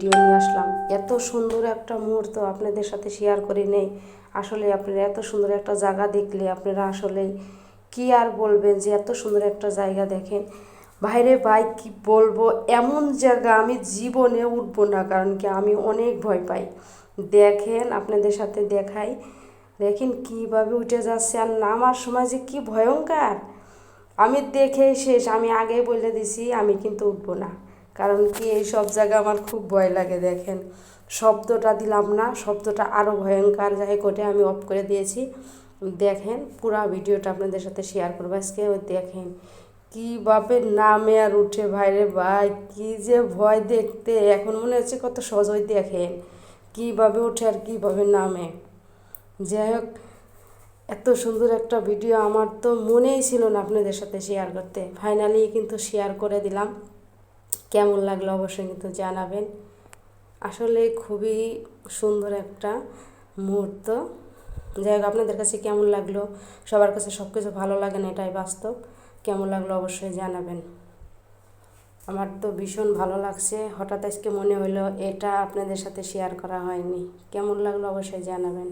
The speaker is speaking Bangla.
ভিডিও নিয়ে আসলাম। এত সুন্দর একটা মুহূর্ত আপনাদের সাথে শেয়ার করে নেই। আসলে আপনারা এত সুন্দর একটা জায়গা দেখলে আপনারা আসলেই কি আর বলবেন যে এত সুন্দর একটা জায়গা দেখেন। বাইরে ভাই কি বলবো, এমন জায়গা আমি জীবনে উঠবো না, কারণ কি আমি অনেক ভয় পাই। দেখেন আপনাদের সাথে দেখাই, দেখেন কীভাবে উঠে যাচ্ছে আর নামার সময় যে কি ভয়ঙ্কর। আমি দেখেই শেষ, আমি আগেই বলে দিছি আমি কিন্তু উঠবো না, কারণ কি এই সব জায়গা আমার খুব ভয় লাগে। দেখেন শব্দটা দিলাম না, শব্দটা আরও ভয়ঙ্কর, যাই কোটে আমি অফ করে দিয়েছি। দেখেন পুরো ভিডিওটা আপনাদের সাথে শেয়ার করবো আজকে। দেখেন কীভাবে নামে আর উঠে, ভাইরে ভাই কি যে ভয় দেখতে, এখন মনে হচ্ছে কত সহজ। ওই দেখেন কীভাবে উঠে আর কীভাবে নামে। যাই হোক, এত সুন্দর একটা ভিডিও আমার তো মনেই ছিল না আপনাদের সাথে শেয়ার করতে, ফাইনালি কিন্তু শেয়ার করে দিলাম। কেমন লাগলো অবশ্যই কিন্তু জানাবেন। আসলে খুবই সুন্দর একটা মুহূর্ত। যাই হোক, আপনাদের কাছে কেমন লাগলো, সবার কাছে সব কিছু ভালো লাগে না, এটাই বাস্তব। কেমন লাগলো অবশ্যই জানাবেন। আমার তো ভীষণ ভালো লাগছে, হঠাৎ আজকে মনে হলো এটা আপনাদের সাথে শেয়ার করা হয়নি। কেমন লাগলো অবশ্যই জানাবেন।